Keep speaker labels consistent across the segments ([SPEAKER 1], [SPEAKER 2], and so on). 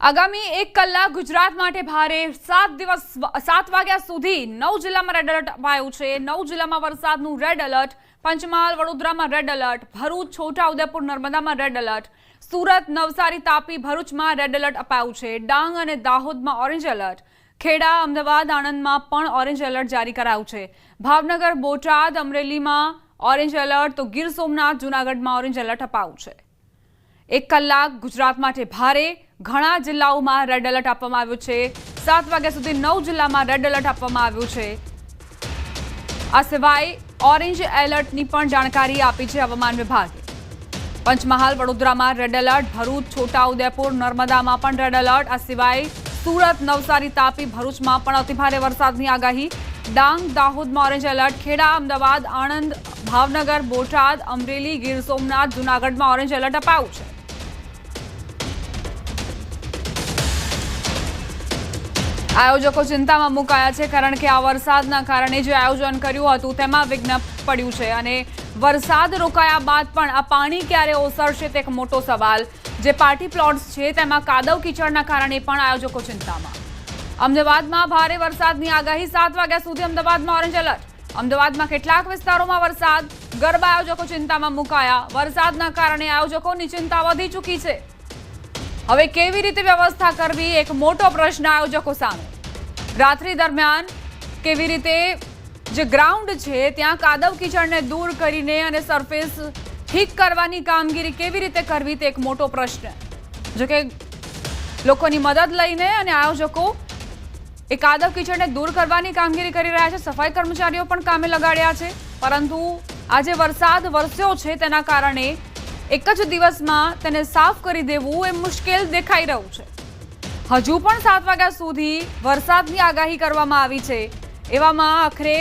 [SPEAKER 1] આગામી 1 કલાક ગુજરાત માટે ભારે 7 વાગ્યા સુધી 9 જિલ્લામાં રેડ એલર્ટ અપાયું છે। 9 જિલ્લામાં વરસાદનું રેડ એલર્ટ। પંચમહાલ વડોદરામાં રેડ એલર્ટ, ભરૂચ છોટાઉદેપુર નર્મદામાં રેડ એલર્ટ, સુરત નવસારી તાપી ભરૂચમાં રેડ એલર્ટ અપાયું છે। ડાંગ અને દાહોદમાં ઓરેન્જ એલર્ટ, ખેડા અમદાવાદ આણંદમાં પણ ઓરેન્જ એલર્ટ જારી કરાયું છે। ભાવનગર બોટાદ અમરેલીમાં ઓરેન્જ એલર્ટ તો ગીર સોમનાથ જૂનાગઢમાં ઓરેન્જ એલર્ટ અપાયું છે। 1 કલાક ગુજરાત માટે ભારે, ઘણા જિલ્લાઓમાં રેડ એલર્ટ આપવામાં આવ્યું છે। 7 વાગ્યા સુધી 9 જિલ્લામાં રેડ એલર્ટ આપવામાં આવ્યું છે। આ સિવાય ઓરેન્જ એલર્ટની પણ જાણકારી આપી છે હવામાન વિભાગે। પંચમહાલ વડોદરામાં રેડ એલર્ટ, ભરૂચ છોટાઉદેપુર નર્મદામાં પણ રેડ એલર્ટ। આ સિવાય સુરત નવસારી તાપી ભરૂચમાં પણ અતિભારે વરસાદની આગાહી। ડાંગ દાહોદમાં ઓરેન્જ એલર્ટ, ખેડા અમદાવાદ આણંદ ભાવનગર બોટાદ અમરેલી ગીર સોમનાથ જૂનાગઢમાં ઓરેન્જ એલર્ટ અપાયું છે। આયોજકો ચિંતામાં મુકાયા છે કારણ કે આ વરસાદના કારણે જે આયોજન કર્યું હતું તેમાં વિઘ્ન પડ્યું છે અને વરસાદ રોકાયા બાદ પણ આ પાણી ક્યારે ઓસરશે તે એક મોટો સવાલ। જે પાર્ટી પ્લોટ્સ છે તેમાં કાદવ કીચડના કારણે પણ આયોજકો ચિંતામાં। અમદાવાદમાં ભારે વરસાદની આગાહી। 7 વાગ્યા સુધી અમદાવાદમાં ઓરેન્જ એલર્ટ। અમદાવાદમાં કેટલાક વિસ્તારોમાં વરસાદ, ગરબા આયોજકો ચિંતામાં મુકાયા। વરસાદના કારણે આયોજકોની ચિંતા વધી ચૂકી છે। હવે કેવી રીતે વ્યવસ્થા કરવી એક મોટો પ્રશ્ન આયોજકો સામે। રાત્રિ દરમિયાન કેવી રીતે જે ગ્રાઉન્ડ છે ત્યાં કાદવ કીચડને દૂર કરીને અને સરફેસ ઠીક કરવાની કામગીરી કેવી રીતે કરવી તે એક મોટો પ્રશ્ન। જો કે લોકોની મદદ લઈને અને આયોજકો એ કાદવ કીચડને દૂર કરવાની કામગીરી કરી રહ્યા છે। સફાઈ કર્મચારીઓ પણ કામે લગાડ્યા છે, પરંતુ આજે વરસાદ વરસ્યો છે તેના કારણે એક જ દિવસમાં તેને સાફ કરી દેવું એ મુશ્કેલ દેખાઈ રહ્યું છે। હજુ પણ 7 વાગ્યા સુધી વરસાદની આગાહી કરવામાં આવી છે। એવામાં આખરે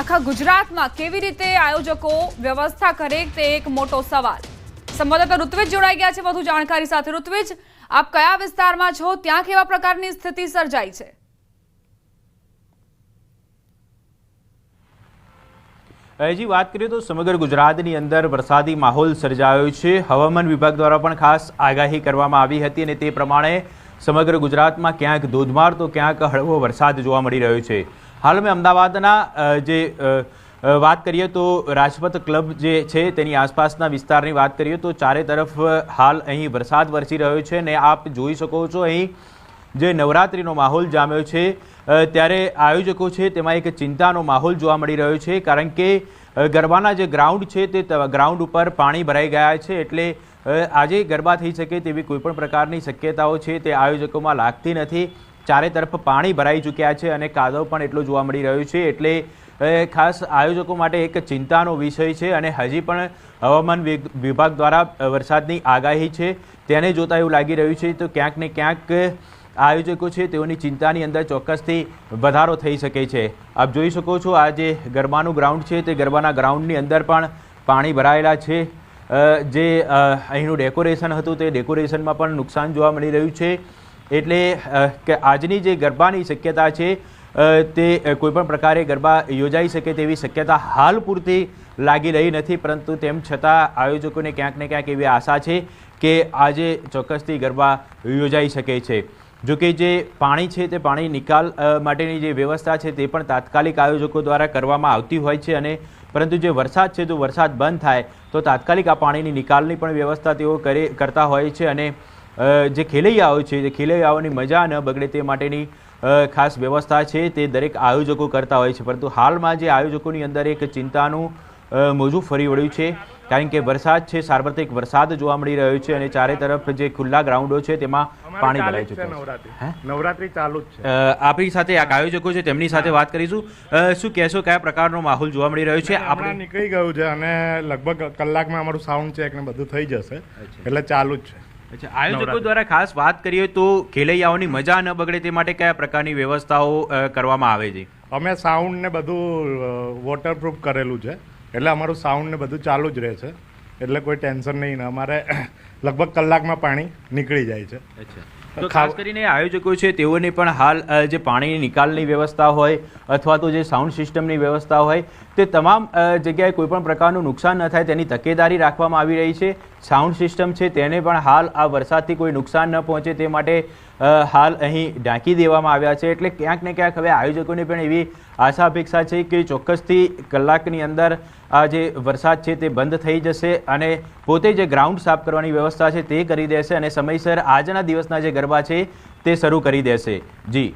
[SPEAKER 1] આખા ગુજરાતમાં કેવી રીતે આયોજકો વ્યવસ્થા કરે તે એક મોટો સવાલ। સંવાદદાતા ઋત્વિજ જોડાઈ ગયા છે વધુ જાણકારી સાથે। ઋત્વિજ, આપ કયા વિસ્તારમાં છો, ત્યાં કેવા પ્રકારની સ્થિતિ સર્જાઈ છે?
[SPEAKER 2] जी बात करिए तो समग्र गुजरातनी अंदर वरसादी माहौल सर्जायो है। हवामान विभाग द्वारा पण खास आगाही करवामां आवी हती अने ते प्रमाणे समग्र गुजरात में क्यांक धोधमार तो क्यांक हळवो वरसाद जोवा मळी रह्यो छे। हाल में अमदावादना जे बात करिए तो राजपथ क्लब जे छे तेनी आसपासना विस्तारनी बात करिए तो चारे तरफ हाल अहीं वरसाद वरसी रह्यो छे ने आप जोई शको छो अहीं जे नवरात्रिनो माहौल जाम्यो छे त्यारे आयोजको छे तेमां एक चिंतानो माहौल जोवा मळी रह्यो छे कारण के गरबाना जे ग्राउंड छे ते ग्राउंड उपर पाणी भराई गया छे एटले आजे गरबा थई शके तेवी कोईपण प्रकारनी शक्यताओ छे ते आयोजकोमां लागती नथी। चारे तरफ पाणी भराई चूक्या छे अने कादव पण एटलो जोवा मळी रह्यो छे एटले खास आयोजको माटे एक चिंतानो विषय छे अने हजी पण हवामान विभाग द्वारा वरसादनी आगाही छे तेने जोता एवुं लागी रह्युं छे तो क्यांक ने क्यांक आयोजको छे तेओनी चिंतानी अंदर चोक्कसथी वधारो थई शके छे। आप जोई शको छो आ जे गरबानुं ग्राउंड छे ते गरबाना ग्राउंडनी अंदर पण पाणी भरायेला छे। जे અહીંનું ડેકોરેશન હતું તે ડેકોરેશનમાં પણ નુકસાન જોવા મળી રહ્યું છે એટલે કે આજની જે ગરબાની શક્યતા છે તે કોઈપણ પ્રકારે ગરબા યોજાઈ શકે તેવી શક્યતા હાલ પૂરતી લાગી રહી નથી, પરંતુ તેમ છતાં આયોજકોને ક્યાંક ને ક્યાંક એવી આશા છે કે આજે ચોક્કસથી ગરબા યોજાઈ શકે છે। જો કે જે પાણી છે તે પાણી નિકાલ માટેની જે વ્યવસ્થા છે તે પણ તાત્કાલિક આયોજકો દ્વારા કરવામાં આવતી હોય છે અને પરંતુ જે વરસાદ છે જો વરસાદ બંધ થાય તો તાત્કાલિક આ પાણીની નિકાલની પણ વ્યવસ્થા તેઓ કરતા હોય છે અને જે ખેલૈયાઓ છે તે ખેલૈયાઓની મજા ન બગડે તે માટેની ખાસ વ્યવસ્થા છે તે દરેક આયોજકો કરતા હોય છે। પરંતુ હાલમાં જે આયોજકોની અંદર એક ચિંતાનું મોજું ફરી વળ્યું છે કારણ કે વરસાદ છે સાર્વત્રિક વરસાદ જોવા મળી રહ્યો છે અને ચારે તરફ જે ખુલ્લા ગ્રાઉન્ડો છે તેમાં પાણી ભરાઈ ચૂક્યું છે।
[SPEAKER 3] નવરાત્રી ચાલુ જ છે।
[SPEAKER 2] આપણી સાથે આ આયોજકો છે તેમની સાથે વાત કરીશું। શું કહેશો, કયા પ્રકારનો માહોલ જોવા મળી રહ્યો છે?
[SPEAKER 3] આપણે નીકળી ગયું છે અને લગભગ કલાકમાં અમારું સાઉન્ડ ચેક ને બધું થઈ જશે એટલે ચાલુ જ છે।
[SPEAKER 2] અચ્છા, આયોજકો દ્વારા ખાસ વાત કરીએ તો ખેલૈયાઓની મજા ન બગડે તે માટે કયા પ્રકારની વ્યવસ્થાઓ કરવામાં આવે છે?
[SPEAKER 3] અમે સાઉન્ડ ને બધું વોટરપ્રૂફ કરેલું છે એટલે અમારું સાઉન્ડ ને બધું ચાલુ જ રહે છે એટલે કોઈ ટેન્શન નહીં ને અમારે લગભગ કલાકમાં પાણી નીકળી જાય છે।
[SPEAKER 2] અચ્છા, તો ખાસ કરીને આયોજકો છે તેઓને પણ હાલ જે પાણીની નિકાલની વ્યવસ્થા હોય અથવા તો જે સાઉન્ડ સિસ્ટમની વ્યવસ્થા હોય તે તમામ જગ્યાએ કોઈપણ પ્રકારનું નુકસાન ન થાય તેની તકેદારી રાખવામાં આવી રહી છે સાઉન્ડ સિસ્ટમ છે તેને પણ હાલ આ વરસાદથી કોઈ નુકસાન ન પહોંચે તે માટે હાલ અહીં ઢાંકી દેવામાં આવ્યા છે. એટલે ક્યાંક ને ક્યાંક હવે આયોજકોને પણ એવી આશા અપેક્ષા છે કે ચોક્કસથી કલાકની અંદર આ જે વરસાદ છે તે બંધ થઈ જશે અને પોતે જે ગ્રાઉન્ડ સાફ કરવાની વ્યવસ્થા છે તે કરી દેશે અને સમયસર આજના દિવસના જે ગરબા છે તે શરૂ કરી દેશે. જી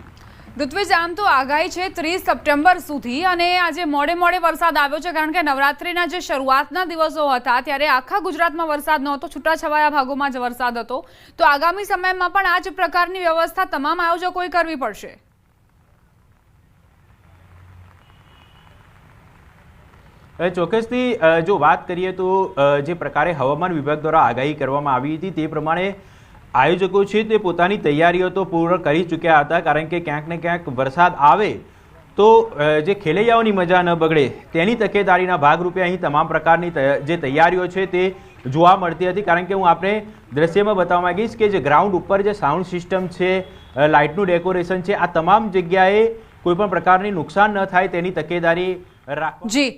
[SPEAKER 1] ઋત્વિજ, આમ તો આગાહી છે 30 સપ્ટેમ્બર સુધી અને આજે મોડે વરસાદ આવ્યો છે કારણ કે નવરાત્રિના જે શરૂઆતના દિવસો હતા ત્યારે આખા ગુજરાતમાં વરસાદ નહોતો, છૂટાછવાયા ભાગોમાં જ વરસાદ હતો. તો આગામી સમયમાં પણ આ જ પ્રકારની વ્યવસ્થા તમામ આયોજકોએ કરવી પડશે.
[SPEAKER 2] ચોક્કસથી જો વાત કરીએ તો જે પ્રકારે હવામાન વિભાગ દ્વારા આગાહી કરવામાં આવી હતી તે પ્રમાણે આયોજકો છે તે પોતાની તૈયારીઓ તો પૂર્ણ કરી ચૂક્યા હતા કારણ કે ક્યાંક ને ક્યાંક વરસાદ આવે તો જે ખેલૈયાઓની મજા ન બગડે તેની તકેદારીના ભાગરૂપે અહીં તમામ પ્રકારની જે તૈયારીઓ છે તે જોવા મળતી હતી. કારણ કે હું આપને દ્રશ્યમાં બતાવવા માંગીશ કે જે ગ્રાઉન્ડ ઉપર જે સાઉન્ડ સિસ્ટમ છે, લાઇટનું ડેકોરેશન છે, આ તમામ જગ્યાએ કોઈ પણ પ્રકારની નુકસાન ન થાય તેની તકેદારી રાખવા.
[SPEAKER 1] જી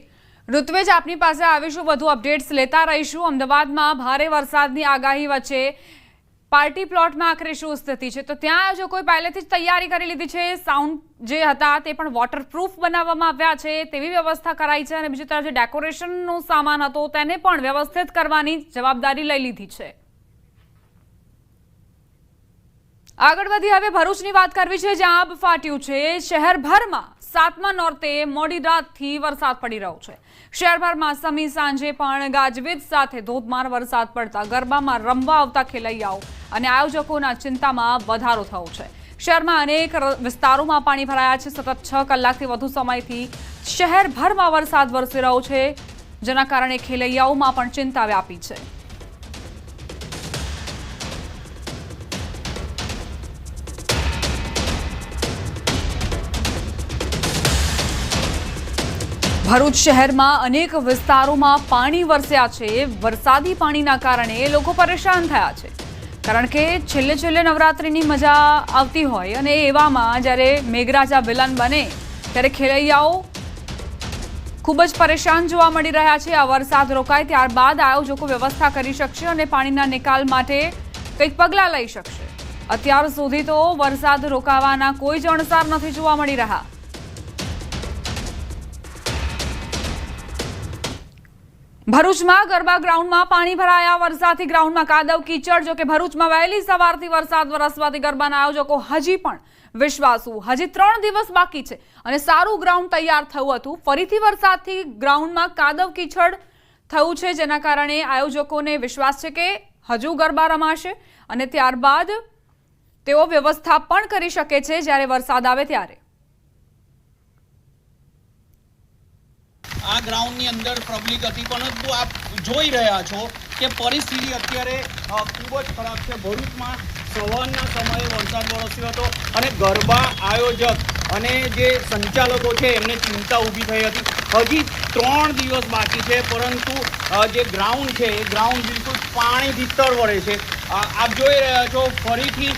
[SPEAKER 1] ઋત્વિજ, આપની પાસે આવીશું, વધુ અપડેટ્સ લેતા રહીશું. અમદાવાદમાં ભારે વરસાદની આગાહી વચ્ચે પાર્ટી પ્લોટમાં આખરે શું સ્થિતિ છે? તો ત્યાં આયોજકોએ પહેલેથી જ તૈયારી કરી લીધી છે. સાઉન્ડ જે હતા તે પણ વોટરપ્રૂફ બનાવવામાં આવ્યા છે તેવી વ્યવસ્થા કરાઈ છે અને બીજી તરફ જે ડેકોરેશનનો સામાન હતો તેને પણ વ્યવસ્થિત કરવાની જવાબદારી લઈ લીધી છે. આગળ વધી હવે ભરૂચની વાત કરવી છે જ્યાં આબ ફાટ્યું છે. શહેરભરમાં 7મા નોરતે મોડી રાતથી વરસાદ પડી રહ્યો છે. શહેરભરમાં સમી સાંજે પણ ગાજવીજ સાથે ધોધમાર વરસાદ પડતા ગરબામાં રમવા આવતા ખેલૈયાઓ અને આયોજકોના ચિંતામાં વધારો થયો છે. શહેરમાં અનેક વિસ્તારોમાં પાણી ભરાયા છે. સતત 6 કલાકથી વધુ સમયથી શહેરભરમાં વરસાદ વરસી રહ્યો છે જેના કારણે ખેલૈયાઓમાં પણ ચિંતા વ્યાપી છે. ભરૂચ શહેરમાં અનેક વિસ્તારોમાં પાણી વરસ્યા છે. વરસાદી પાણીના કારણે લોકો પરેશાન થયા છે કારણ કે છેલ્લે નવરાત્રિની મજા આવતી હોય અને એવામાં જ્યારે મેઘરાજા વિલન બને ત્યારે ખેલૈયાઓ ખૂબ જ પરેશાન જોવા મળી રહ્યા છે. આ વરસાદ રોકાય ત્યારબાદ આયોજકો વ્યવસ્થા કરી શકશે અને પાણીના નિકાલ માટે કંઈક પગલાં લઈ શકશે. અત્યાર સુધી તો વરસાદ રોકાવાના કોઈ જ અણસાર નથી જોવા મળી રહ્યા. ભરૂચમાં ગરબા ગ્રાઉન્ડમાં પાણી ભરાયા. વરસાદથી ગ્રાઉન્ડમાં કાદવ કીચડ. જો કે ભરૂચમાં વહેલી સવારથી વરસાદ વરસવાથી ગરબાના આયોજકો હજી પણ વિશ્વાસુ. હજી 3 દિવસ બાકી છે અને સારું ગ્રાઉન્ડ તૈયાર થયું હતું. ફરીથી વરસાદથી ગ્રાઉન્ડમાં કાદવ કીચડ થયું છે જેના કારણે આયોજકોને વિશ્વાસ છે કે હજુ ગરબા રમાશે અને ત્યારબાદ તેઓ વ્યવસ્થા પણ કરી શકે છે જ્યારે વરસાદ આવે ત્યારે.
[SPEAKER 4] આ ગ્રાઉન્ડની અંદર પબ્લિક હતી પરંતુ આપ જોઈ રહ્યા છો કે પરિસ્થિતિ અત્યારે ખૂબ જ ખરાબ છે. ભરૂચમાં સવારના સમયે વરસાદ વરસ્યો હતો અને ગરબા આયોજક અને જે સંચાલકો છે એમને ચિંતા ઊભી થઈ હતી. હજી 3 દિવસ બાકી છે પરંતુ જે ગ્રાઉન્ડ છે એ ગ્રાઉન્ડ બિલકુલ પાણીથી તરવરે છે. આપ જોઈ રહ્યા છો ફરીથી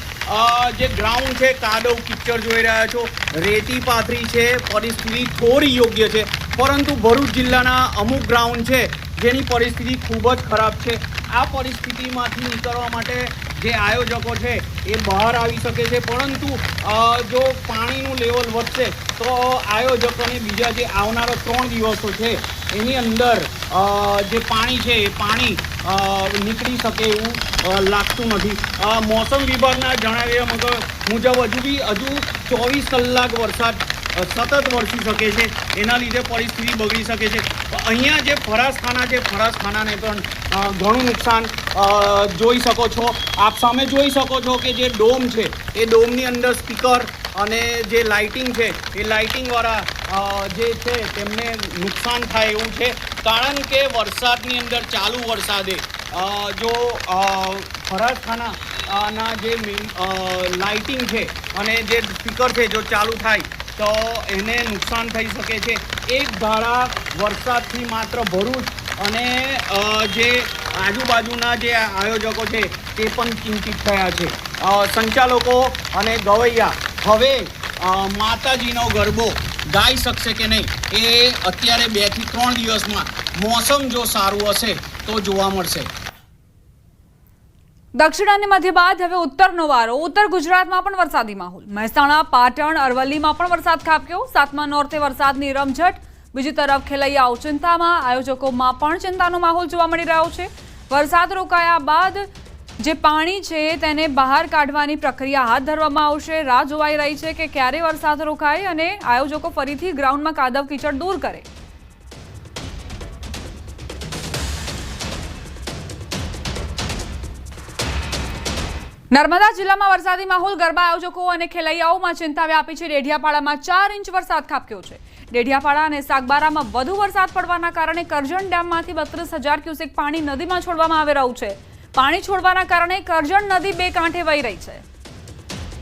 [SPEAKER 4] જે ગ્રાઉન્ડ છે કાદવ કિચડ જોઈ રહ્યા છો, રેતી પાથરી છે. પરિસ્થિતિ થોડી યોગ્ય છે પરંતુ ભરૂચ જિલ્લાના અમુક ગ્રાઉન્ડ છે જેની પરિસ્થિતિ ખૂબ જ ખરાબ છે. આ પરિસ્થિતિમાંથી નીકળવા માટે જે આયોજકો છે એ બહાર આવી શકે છે પરંતુ જો પાણીનું લેવલ વધશે તો આયોજકોને બીજા જે આવનારા 3 દિવસો છે એની અંદર જે પાણી છે એ પાણી નીકળી શકે એવું લાગતું નથી. મોસમ વિભાગના જણાવ્યા મુજબ હજુ 24 કલાક વરસાદ સતત વરસી શકે છે. એના લીધે પરિસ્થિતિ બગડી શકે છે. અહીંયા જે ફરાસખાના છે ફરાસખાનાને પણ ઘણું નુકસાન જોઈ શકો છો. આપ સામે જોઈ શકો છો કે જે ડોમ છે એ ડોમની અંદર સ્પીકર અને જે લાઇટિંગ છે એ લાઇટિંગવાળા જે છે તેમને નુકસાન થાય એવું છે કારણ કે વરસાદની અંદર ચાલુ વરસાદે જો ફરાસખાના જે લાઇટિંગ છે અને જે સ્પીકર છે જો ચાલુ થાય તો એને નુકસાન થઈ શકે છે. એક ધારા વરસાદથી માત્ર ભરૂચ અને જે આજુબાજુના જે આયોજકો છે તે પણ ચિંતિત થયા છે. સંચાલકો અને ગવૈયા હવે માતાજીનો ગરબો ગાઈ શકશે કે નહીં એ અત્યારે 2 થી 3 દિવસમાં મોસમ જો સારું હશે તો જોવા મળશે.
[SPEAKER 1] દક્ષિણ અને મધ્ય બાદ હવે ઉત્તરનો વારો. ઉત્તર ગુજરાતમાં પણ વરસાદી માહોલ. મહેસાણા, પાટણ, અરવલ્લીમાં પણ વરસાદ ખાબક્યો. સાતમા નોરતે વરસાદની રમઝટ. બીજી તરફ ખેલૈયાઓ ચિંતામાં, આયોજકોમાં પણ ચિંતાનો માહોલ જોવા મળી રહ્યો છે. વરસાદ રોકાયા બાદ જે પાણી છે તેને બહાર કાઢવાની પ્રક્રિયા હાથ ધરવામાં આવશે. રાહ જોવાઈ રહી છે કે ક્યારે વરસાદ રોકાય અને આયોજકો ફરીથી ગ્રાઉન્ડમાં કાદવ કીચડ દૂર કરે. નર્મદા જિલ્લામાં વરસાદી માહોલ. ગરબા આયોજકો અને ખેલૈયાઓમાં ચિંતા વ્યાપી છે. ડેઢિયાપાડામાં 4 ઇંચ વરસાદ ખાબક્યો છે. ડેઢિયાપાડા અને સાગબારામાં વધુ વરસાદ પડવાના કારણે કરજણ ડેમમાંથી 32,000 ક્યુસેક પાણી નદીમાં છોડવામાં આવી રહ્યું છે. પાણી છોડવાના કારણે કરજણ નદી બે કાંઠે વહી રહી છે.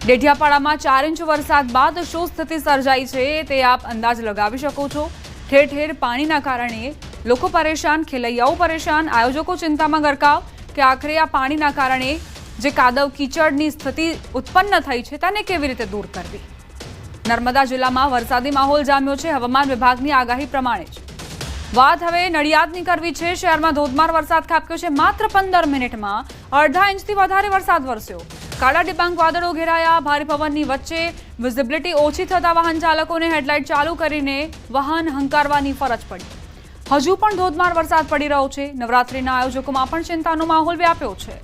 [SPEAKER 1] ડેઢિયાપાડામાં 4 ઇંચ વરસાદ બાદ શું સ્થિતિ સર્જાઈ છે તે આપ અંદાજ લગાવી શકો છો. ઠેર ઠેર પાણીના કારણે લોકો પરેશાન, ખેલૈયાઓ પરેશાન, આયોજકો ચિંતામાં ગરકાવ કે આખરે આ પાણીના કારણે જે કાદવ કીચડની સ્થિતિ ઉત્પન્ન થઈ છે તેને કેવી રીતે દૂર કરવી. નર્મદા જિલ્લામાં વરસાદી માહોલ જામ્યો છે. હવામાન વિભાગની આગાહી પ્રમાણે જ વાત હવે નડિયાદની કરવી છે. શહેરમાં ધોધમાર વરસાદ ખાબક્યો છે. માત્ર 15 મિનિટમાં અડધા ઇંચથી વધારે વરસાદ વરસ્યો. કાળા ડિબાંગ વાદળો ઘેરાયા. ભારે પવનની વચ્ચે વિઝિબિલિટી ઓછી થતા વાહન ચાલકોને હેડલાઇટ ચાલુ કરીને વાહન હંકારવાની ફરજ પડી. હજુ પણ ધોધમાર વરસાદ પડી રહ્યો છે. નવરાત્રીના આયોજકોમાં પણ ચિંતાનો માહોલ વ્યાપ્યો છે.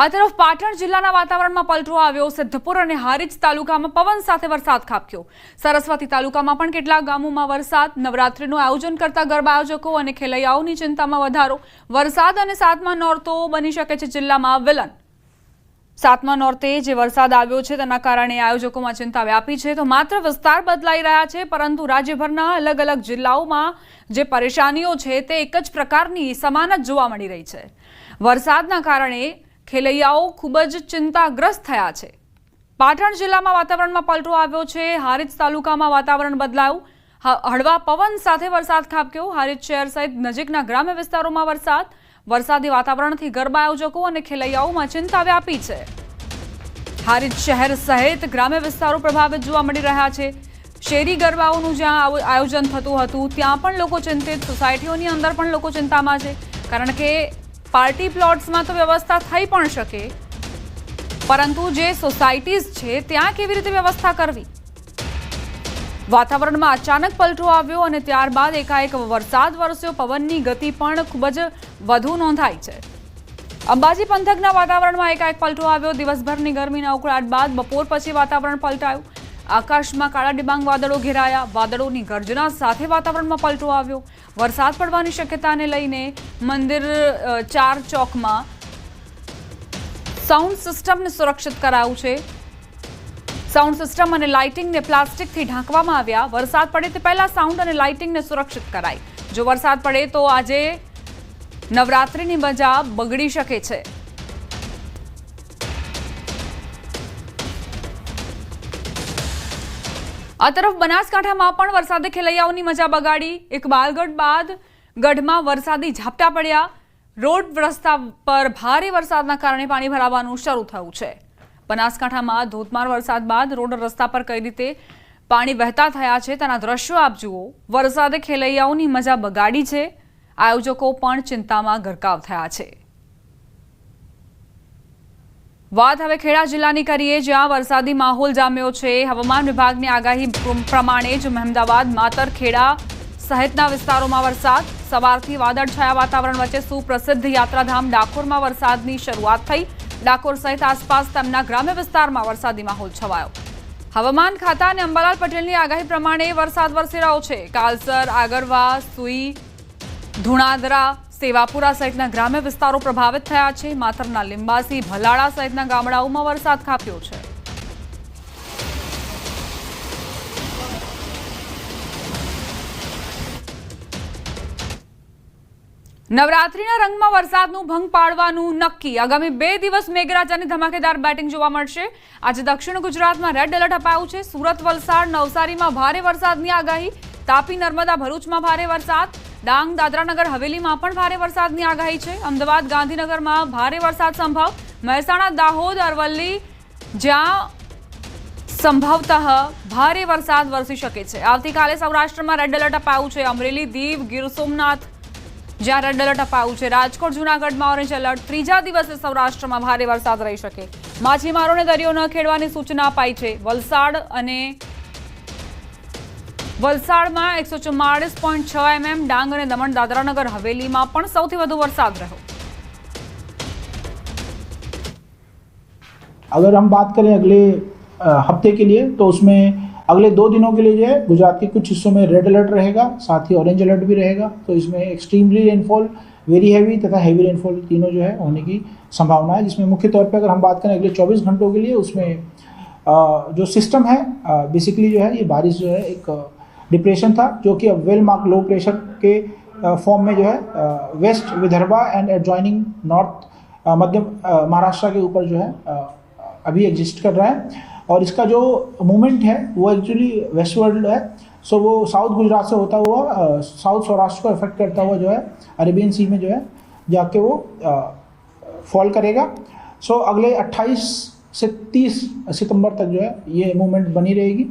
[SPEAKER 1] આ તરફ પાટણ જિલ્લાના વાતાવરણમાં પલટો આવ્યો. સિદ્ધપુર અને હારીજ તાલુકામાં પવન સાથે વરસાદ ખાબક્યો. સરસ્વતી તાલુકામાં પણ કેટલાક ગામોમાં વરસાદ. નવરાત્રીનું આયોજન કરતા ગરબા આયોજકો અને ખેલૈયાઓની ચિંતામાં વધારો. વરસાદ અને સાતમા નોરતો બની શકે છે જિલ્લામાં વિલન. સાતમા નોરતે જે વરસાદ આવ્યો છે તેના કારણે આયોજકોમાં ચિંતા વ્યાપી છે. તો માત્ર વિસ્તાર બદલાઈ રહ્યા છે પરંતુ રાજ્યભરના અલગ અલગ જિલ્લાઓમાં જે પરેશાનીઓ છે તે એક જ પ્રકારની સમાન જ જોવા મળી રહી છે. વરસાદના કારણે ખેલૈયાઓ ખૂબ જ ચિંતાગ્રસ્ત થયા છે. પાટણ જિલ્લામાં વાતાવરણમાં પલટો આવ્યો છે. હારીજ તાલુકામાં વાતાવરણ બદલાયું. હળવા પવન સાથે વરસાદ ખાબક્યો. હારીજ શહેર સહિત નજીકના ગ્રામ્ય વિસ્તારોમાં વરસાદી વાતાવરણથી ગરબા આયોજકો અને ખેલૈયાઓમાં ચિંતા વ્યાપી છે. હારીજ શહેર સહિત ગ્રામ્ય વિસ્તારો પ્રભાવિત જોવા મળી રહ્યા છે. શેરી ગરબાઓનું જ્યાં આયોજન થતું હતું ત્યાં પણ લોકો ચિંતિત. સોસાયટીઓની અંદર પણ લોકો ચિંતામાં છે કારણ કે પાર્ટી પ્લોટ્સમાં તો વ્યવસ્થા થઈ પણ શકે પરંતુ જે સોસાયટીઝ છે ત્યાં કેવી રીતે વ્યવસ્થા કરવી. વાતાવરણમાં અચાનક પલટો આવ્યો અને ત્યારબાદ એકાએક વરસાદ વરસ્યો. પવનની ગતિ પણ ખૂબ જ વધુ નોંધાઈ છે. અંબાજી પંથકના વાતાવરણમાં એકાએક પલટો આવ્યો. દિવસભરની ગરમીના ઉકળાટ બાદ બપોર પછી વાતાવરણ પલટાયું. આકાશમાં કાળા ડિબાંગ વાદળો ઘેરાયા. વાદળોની ગર્જના સાથે વાતાવરણમાં પલટો આવ્યો. વરસાદ પડવાની શક્યતાને લઈને મંદિર 4 ચોકમાં સાઉન્ડ સિસ્ટમને સુરક્ષિત કરાયું છે. સાઉન્ડ સિસ્ટમ અને લાઇટિંગને પ્લાસ્ટિકથી ઢાંકવામાં આવ્યા. વરસાદ પડે તે પહેલા સાઉન્ડ અને લાઇટિંગને સુરક્ષિત કરાઈ. જો વરસાદ પડે તો આજે નવરાત્રીની મજા બગડી શકે છે. આ તરફ બનાસકાંઠામાં પણ વરસાદે ખેલૈયાઓની મજા બગાડી. ઇકબાલગઢ બાદ ગઢમાં વરસાદી ઝાપટા પડ્યા. રોડ રસ્તા પર ભારે વરસાદના કારણે પાણી ભરાવાનું શરૂ થયું છે. બનાસકાંઠામાં ધોધમાર વરસાદ બાદ રોડ રસ્તા પર કઈ રીતે પાણી વહેતા થયા છે તેના દ્રશ્યો આપ જુઓ. વરસાદે ખેલૈયાઓની મજા બગાડી છે. આયોજકો પણ ચિંતામાં ગરકાવ થયા છે. વાત હવે ખેડા જિલ્લાની કરીએ જ્યાં વરસાદી માહોલ જામ્યો છે. હવામાન વિભાગની આગાહી પ્રમાણે જ મહેમદાવાદ, માતર, ખેડા સહિતના વિસ્તારોમાં વરસાદ. સવારથી વાદળછાયા વાતાવરણ વચ્ચે સુપ્રસિદ્ધ યાત્રાધામ ડાકોરમાં વરસાદની શરૂઆત થઈ. ડાકોર સહિત આસપાસ તેમના ગ્રામ્ય વિસ્તારમાં વરસાદી માહોલ છવાયો. હવામાન ખાતા અને અંબાલાલ પટેલની આગાહી પ્રમાણે વરસાદ વરસી રહ્યો છે. કાલસર, આગરવા, સુઈ, ધુણાદરા, સેવાપુરા સહિતના ગ્રામ્ય વિસ્તારો પ્રભાવિત થયા છે. માતરના લીંબાસી, ભલાડા સહિતના ગામડાઓમાં વરસાદ ખાબક્યો છે. નવરાત્રીના રંગમાં વરસાદનું ભંગ પાડવાનું નક્કી. આગામી 2 દિવસ મેઘરાજાની ધમાકેદાર બેટિંગ જોવા મળશે. આજે દક્ષિણ ગુજરાતમાં રેડ એલર્ટ અપાયું છે. સુરત, વલસાડ, નવસારીમાં ભારે વરસાદની આગાહી. તાપી, નર્મદા, ભરૂચમાં ભારે વરસાદ. ડાંગ, દાદરાનગર હવેલીમાં પણ ભારે વરસાદની આગાહી છે. અમદાવાદ, ગાંધીનગરમાં ભારે વરસાદ સંભવ. મહેસાણા, દાહોદ, અરવલ્લી જ્યાં સંભવતઃ ભારે વરસાદ વરસી શકે છે। આવતીકાલે સૌરાષ્ટ્રમાં રેડ એલર્ટ અપાયું છે। અમરેલી, દીવ, ગીર સોમનાથ જ્યાં રેડ એલર્ટ અપાયું છે। રાજકોટ, જૂનાગઢમાં ઓરેન્જ એલર્ટ। ત્રીજા દિવસે સૌરાષ્ટ્રમાં ભારે વરસાદ રહી શકે। માછીમારોને દરિયો ન ખેડવાની સૂચના અપાઈ છે। વલસાડમાં 144.6 mm, ડાંગ અને દમણ દાદરાનગર હવેલીમાં પણ સૌથી વધુ વરસાદ રહ્યો।
[SPEAKER 5] अगर हम बात करें अगले हफ्ते के लिए तो उसमें अगले 2 दिनों के लिए जो है गुजरात के कुछ हिस्सों में रेड अलर्ट रहेगा, साथ ही ऑरेंज अलर्ट भी रहेगा। तो इसमें एक्सट्रीमली रेनफॉल, वेरी हैवी तथा हैवी रेनफॉल तीनों जो है होने की संभावना है। जिसमें मुख्य तौर पर अगर हम बात करें अगले 24 घंटों के लिए उसमें जो सिस्टम है बेसिकली जो है ये बारिश जो है एक डिप्रेशन था जो कि अब वेल मार्क लो प्रेशर के फॉर्म में जो है west Vidarbha and adjoining north Madhya Maharashtra के ऊपर जो है अभी एग्जिस्ट कर रहा है। और इसका जो मूवमेंट है वो एक्चुअली वेस्टवर्ड है। सो वो साउथ गुजरात से होता हुआ साउथ सौराष्ट्र को इफेक्ट करता हुआ जो है अरेबियन सी में जो है जाके वो फॉल करेगा। सो अगले 28 से 30 सितंबर तक जो है ये मूवमेंट बनी रहेगी।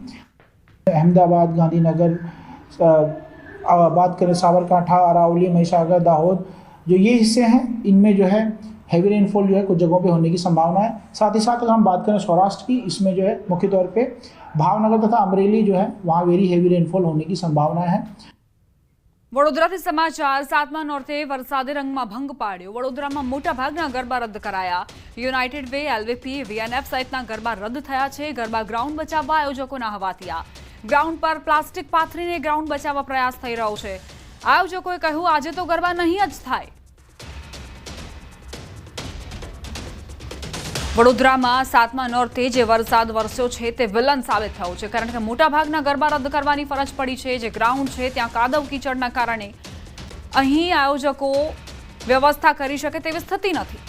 [SPEAKER 5] अहमदाबाद, गांधीनगर, बात करें साबरकांठा, अरावली, महिसागर, दाहोद, जो ये हिस्से हैं इनमें जो है हैवी रेनफॉल जो है कुछ जगहों पे होने की संभावना है। साथ ही साथ अगर हम बात करें सौराष्ट्र की, इसमें जो है मुख्य तौर पे भावनगर तथा अमरेली जो है वहाँ वेरी हैवी रेनफॉल होने की संभावना है।
[SPEAKER 1] વડોદરાથી સમાચાર। 7મા નોરતે વરસાદે રંગમાં ભંગ પાડ્યો। વડોદરામાં મોટાભાગના ગરબા રદ કરાયા। યુનાઇટેડ વે, એલવીપી, વીએનએફ સહિતના ગરબા રદ થયા છે। ગરબા ગ્રાઉન્ડ બચાવવા આયોજકોના હવાતિયા। ગ્રાઉન્ડ પર પ્લાસ્ટિક પાથરીને ગ્રાઉન્ડ બચાવવા પ્રયાસ થઈ રહ્યો છે। આયોજકોએ કહ્યું આજે તો ગરબા નહીં જ થાય। વડોદરામાં 7મા નોરતે જે વરસાદ વરસ્યો છે તે વિલન સાબિત થયો છે કારણ કે મોટાભાગના ગરબા રદ કરવાની ફરજ પડી છે। જે ગ્રાઉન્ડ છે ત્યાં કાદવ કીચડના કારણે અહીં આયોજકો વ્યવસ્થા કરી શકે તેવી સ્થિતિ નથી।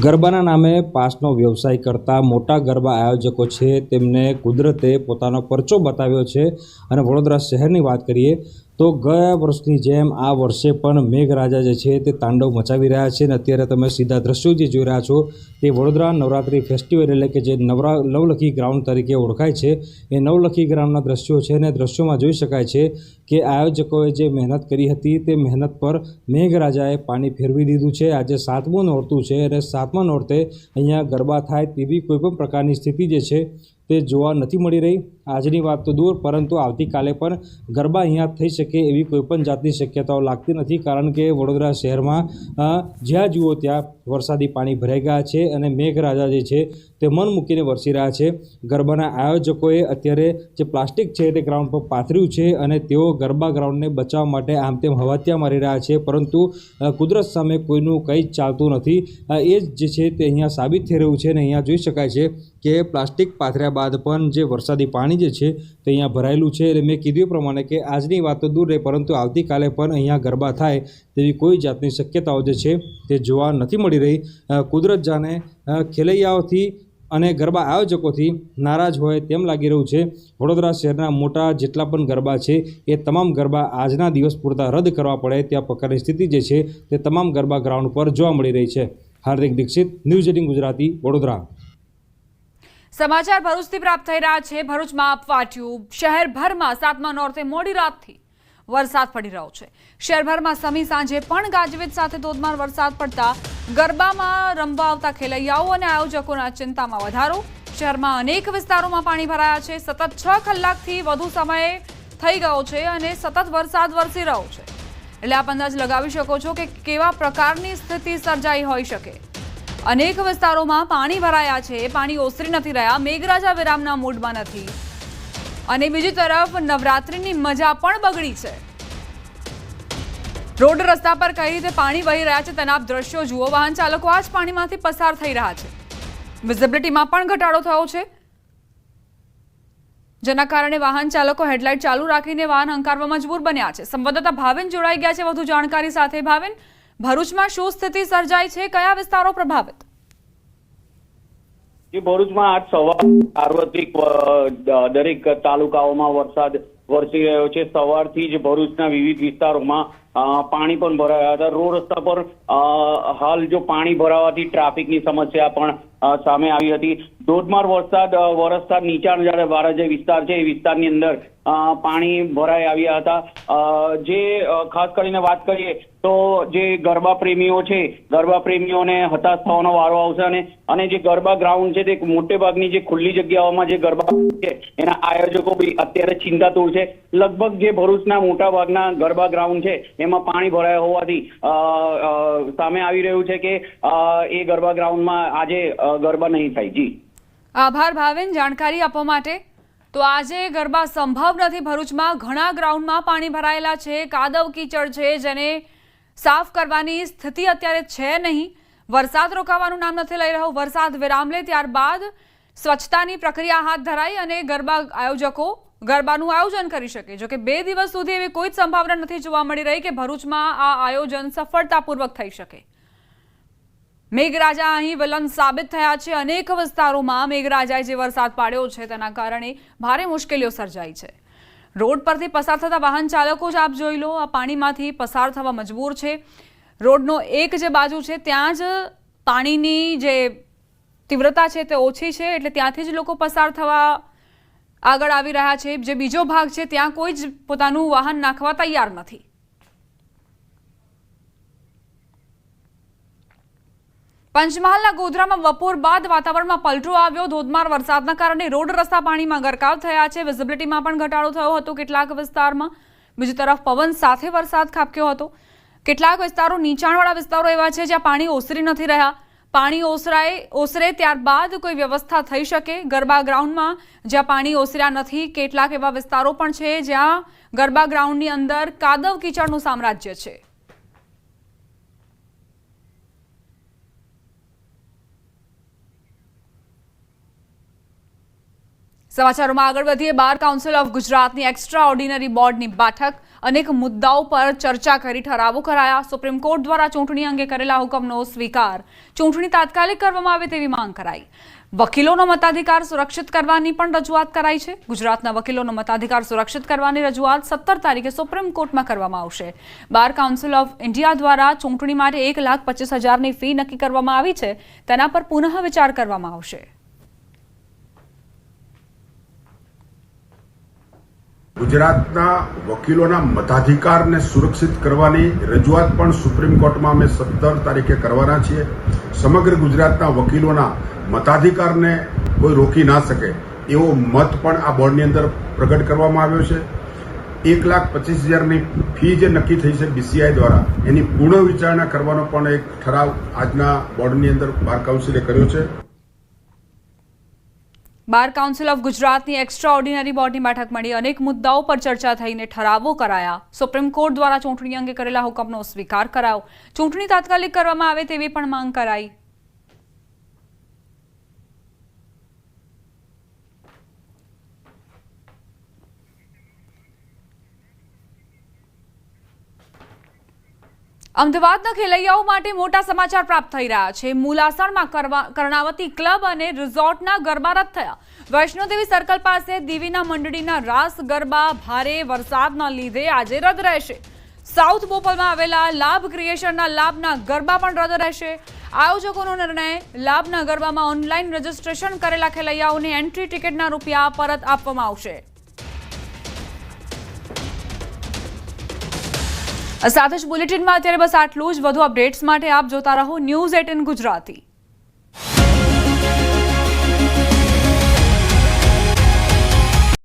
[SPEAKER 6] ગરબાના નામે પાસનો વ્યવસાય કરતા મોટા ગરબા આયોજકો છે તેમને કુદરતે પોતાનો પરચો બતાવ્યો છે। અને વડોદરા શહેરની વાત કરીએ તો ગયા વર્ષની જેમ આ વર્ષે પણ મેઘરાજા જે છે તે તાંડવ મચાવી રહ્યા છે। અને અત્યારે તમે સીધા દ્રશ્યો જે જોઈ રહ્યા છો તે વડોદરા નવરાત્રિ ફેસ્ટિવલ એટલે કે જે નવલખી ગ્રાઉન્ડ તરીકે ઓળખાય છે એ નવલખી ગ્રાઉન્ડના દ્રશ્યો છે। અને દ્રશ્યોમાં જોઈ શકાય છે કે આયોજકોએ જે મહેનત કરી હતી તે મહેનત પર મેઘરાજાએ પાણી ફેરવી દીધું છે। આજે 7મું નોરતું છે અને 7મા નોરતે અહીંયા ગરબા થાય તેવી કોઈપણ પ્રકારની સ્થિતિ જે છે તે જોવા નથી મળી રહી। આજની વાત તો દૂર પરંતુ આવતીકાલે પણ ગરબા અહીંયા થઈ શકે એવી કોઈપણ જાતની શક્યતાઓ લાગતી નથી કારણ કે વડોદરા શહેરમાં જ્યાં જુઓ ત્યાં વરસાદી પાણી ભરાઈ ગયા છે અને મેઘરાજા જે છે તે મન મૂકીને વરસી રહ્યા છે। ગરબાના આયોજકોએ અત્યારે જે પ્લાસ્ટિક છે તે ગ્રાઉન્ડ પર પાથર્યું છે અને તેઓ ગરબા ગ્રાઉન્ડને બચાવવા માટે આમ તેમ હવાતિયા મારી રહ્યા છે પરંતુ કુદરત સામે કોઈનું કંઈ જ ચાલતું નથી। એ જ જે છે તે અહીંયા સાબિત થઈ રહ્યું છે અને અહીંયા જોઈ શકાય છે કે પ્લાસ્ટિક પાથર્યા બાદ પણ જે વરસાદી પાણી જે છે તે અહીંયા ભરાયેલું છે। એટલે મેં કીધું પ્રમાણે કે આજની વાત તો દૂર રહે પરંતુ આવતીકાલે પણ અહીંયા ગરબા થાય તેવી કોઈ જાતની શક્યતાઓ જે છે તે જોવા નથી મળી રહી। કુદરત જાણે ખેલૈયાઓથી અને ગરબા આયોજકોથી નારાજ હોય તેમ લાગી રહ્યું છે। વડોદરા શહેરના મોટા જેટલા પણ ગરબા છે એ તમામ ગરબા આજના દિવસ પૂરતા રદ કરવા પડે ત્યાં પ્રકારની સ્થિતિ જે છે તે તમામ ગરબા ગ્રાઉન્ડ પર જોવા મળી રહી છે। હાર્દિક દીક્ષિત, ન્યૂઝ 18 ગુજરાતી, વડોદરા।
[SPEAKER 1] સમાચાર ભરૂચથી પ્રાપ્ત થઈ રહ્યા છે। ભરૂચમાં આપવાટ્યું। શહેરભરમાં 7મા નોરતે મોડી રાતથી વરસાદ પડી રહ્યો છે। શહેરભરમાં સમી સાંજે પણ ગાજવીજ સાથે ધોધમાર વરસાદ પડતા ગરબામાં રમવા આવતા ખેલૈયાઓ અને આયોજકોના ચિંતામાં વધારો। શહેરમાં અનેક વિસ્તારોમાં પાણી ભરાયા છે। સતત 6 કલાકથી વધુ સમય થઈ ગયો છે અને સતત વરસાદ વરસી રહ્યો છે એટલે આપ અંદાજ લગાવી શકો છો કે કેવા પ્રકારની સ્થિતિ સર્જાઈ હોઈ શકે। અનેક વિસ્તારોમાં પાણી ભરાયા છે। પાણી ઓસરી નથી રહ્યા। મેઘરાજા વિરામના મૂડમાં નથી અને બીજી તરફ નવરાત્રિની મજા પણ બગડી છે। રોડ રસ્તા પર કઈ રીતે પાણી વહી રહ્યા છે તેના આપ દ્રશ્યો જુઓ। વાહન ચાલકો આ જ પાણીમાંથી પસાર થઈ રહ્યા છે। વિઝિબિલિટીમાં પણ ઘટાડો થયો છે જેના કારણે વાહન ચાલકો હેડલાઇટ ચાલુ રાખીને વાહન હંકારવા મજબૂર બન્યા છે। સંવાદદાતા ભાવિન જોડાઈ ગયા છે વધુ જાણકારી સાથે। ભાવિન, ભરૂચમાં શું સ્થિતિ સર્જાઈ છે? કયા વિસ્તારો પ્રભાવિત?
[SPEAKER 4] ભરૂચમાં આજ સવાર સાર્વત્રિક દરેક તાલુકાઓમાં વરસાદ વરસી રહ્યો છે। સવારથી જ ભરૂચના વિવિધ વિસ્તારોમાં પાણી પણ ભરાયા હતા। રોડ રસ્તા પર હાલ જો પાણી ભરાવાથી ટ્રાફિકની સમસ્યા પણ સામે આવી હતી। ધોધમાર વરસાદ વરસતા નીચાણવાળા જે વિસ્તાર છે એ વિસ્તારની અંદર પાણી ભરાઈ આવ્યા હતા। જે ખાસ કરીને વાત કરીએ તો જે ગરબા પ્રેમીઓ છે, ગરબા પ્રેમીઓને હતાશ થવાનો વારો આવશે અને જે ગરબા ગ્રાઉન્ડ છે તે મોટે ભાગની જે ખુલ્લી જગ્યાઓમાં જે ગરબા છે એના આયોજકો બી અત્યારે ચિંતાતુર છે। લગભગ જે ભરૂચના મોટા ભાગના ગરબા ગ્રાઉન્ડ છે એમાં પાણી ભરાયા હોવાથી સામે આવી રહ્યું છે કે એ ગરબા ગ્રાઉન્ડમાં આજે ગરબા નહીં થાય। જી
[SPEAKER 1] આભાર ભાવેન જાણકારી આપવા માટે। તો આજે ગરબા સંભવ નથી। ભરૂચમાં ઘણા ગ્રાઉન્ડમાં પાણી ભરાયેલા છે, કાદવ કીચડ છે, જેને સાફ કરવાની સ્થિતિ અત્યારે છે નહીં। વરસાદ રોકાવાનું નામ નથી લઈ રહ્યો। વરસાદ વિરામ લે ત્યારબાદ સ્વચ્છતાની પ્રક્રિયા હાથ ધરાઈ અને ગરબા આયોજકો ગરબાનું આયોજન કરી શકે। જો કે 2 દિવસ સુધી એવી કોઈ જ સંભાવના નથી જોવા મળી રહી કે ભરૂચમાં આ આયોજન સફળતાપૂર્વક થઈ શકે। મેઘરાજા અહીં વિલન સાબિત થયા છે। અનેક વિસ્તારોમાં મેઘરાજાએ જે વરસાદ પાડ્યો છે તેના કારણે ભારે મુશ્કેલીઓ સર્જાઈ છે। રોડ પરથી પસાર થતા વાહન ચાલકો જ આપ જોઈ લો, આ પાણીમાંથી પસાર થવા મજબૂર છે। રોડનો એક જે બાજુ છે ત્યાં જ પાણીની જે તીવ્રતા છે તે ઓછી છે, એટલે ત્યાંથી જ લોકો પસાર થવા આગળ આવી રહ્યા છે। જે બીજો ભાગ છે ત્યાં કોઈ જ પોતાનું વાહન નાખવા તૈયાર નથી। પંચમહાલના ગોધરામાં બપોર બાદ વાતાવરણમાં પલટો આવ્યો। ધોધમાર વરસાદના કારણે રોડ રસ્તા પાણીમાં ગરકાવ થયા છે। વિઝિબિલિટીમાં પણ ઘટાડો થયો હતો કેટલાક વિસ્તારમાં। બીજી તરફ પવન સાથે વરસાદ ખાબક્યો હતો। કેટલાક વિસ્તારો નીચાણવાળા વિસ્તારો એવા છે જ્યાં પાણી ઓસરી નથી રહ્યા। પાણી ઓસરે ત્યારબાદ કોઈ વ્યવસ્થા થઈ શકે। ગરબા ગ્રાઉન્ડમાં જ્યાં પાણી ઓસર્યા નથી, કેટલાક એવા વિસ્તારો પણ છે જ્યાં ગરબા ગ્રાઉન્ડની અંદર કાદવ કીચડનું સામ્રાજ્ય છે। સમાચારોમાં આગળ વધીએ। બાર કાઉન્સિલ ઓફ ગુજરાતની એક્સ્ટ્રા ઓર્ડિનરી બોર્ડની બેઠક અનેક મુદ્દાઓ પર ચર્ચા કરી ઠરાવો કરાયા। સુપ્રીમ કોર્ટ દ્વારા ચૂંટણી અંગે કરેલા હુકમનો સ્વીકાર। ચૂંટણી તાત્કાલિક કરવામાં આવે તેવી માંગ કરાઈ। વકીલોનો મતાધિકાર સુરક્ષિત કરવાની પણ રજૂઆત કરાઈ છે। ગુજરાતના વકીલોનો મતાધિકાર સુરક્ષિત કરવાની રજૂઆત 17 તારીખે સુપ્રીમ કોર્ટમાં કરવામાં આવશે। બાર કાઉન્સિલ ઓફ ઇન્ડિયા દ્વારા ચૂંટણી માટે 1,25,000ની ફી નક્કી કરવામાં આવી છે, તેના પર પુનઃ વિચાર કરવામાં આવશે।
[SPEAKER 7] ગુજરાતના વકીલોના મતાધિકારને સુરક્ષિત કરવાની રજૂઆત પણ સુપ્રીમ કોર્ટમાં અમે 17 તારીખે કરવાના છીએ। સમગ્ર ગુજરાતના વકીલોના મતાધિકારને કોઈ રોકી ના શકે એવો મત પણ આ બોર્ડની અંદર પ્રગટ કરવામાં આવ્યો છે। 1,25,000ની ફી જે નક્કી થઈ છે BCI દ્વારા, એની પુનઃ વિચારણા કરવાનો પણ એક ઠરાવ આજના બોર્ડની અંદર બાર કાઉન્સિલે કર્યો છે।
[SPEAKER 1] બાર કાઉન્સિલ ઓફ ગુજરાતની એક્સ્ટ્રા ઓર્ડિનરી બોર્ડની બેઠક મળી। અનેક મુદ્દાઓ પર ચર્ચા થઈને ઠરાવો કરાયા। સુપ્રીમ કોર્ટ દ્વારા ચૂંટણી અંગે કરેલા હુકમનો સ્વીકાર કરાયો। ચૂંટણી તાત્કાલિક કરવામાં આવે તેવી પણ માંગ કરાઈ। અમદાવાદના ખેલૈયાઓ માટે મોટા સમાચાર પ્રાપ્ત થઈ રહ્યા છે। મુલાસણમાં કર્ણાવતી ક્લબ અને રિઝોર્ટના ગરબા રદ થયા। વૈષ્ણોદેવી સર્કલ પાસે દીવીના મંડળીના રાસ ગરબા ભારે વરસાદના લીધે આજે રદ રહેશે। સાઉથ બોપલમાં આવેલા લાભ ક્રિએશનના લાભના ગરબા પણ રદ રહેશે। આયોજકોનો નિર્ણય, લાભના ગરબામાં ઓનલાઈન રજીસ્ટ્રેશન કરેલા ખેલૈયાઓને એન્ટ્રી ટિકિટના રૂપિયા પરત આપવામાં આવશે। સાથે જ બુલેટિનમાં અત્યારે બસ આટલું જ। વધુ અપડેટ્સ માટે આપ જોતા રહો News 18 ગુજરાતી।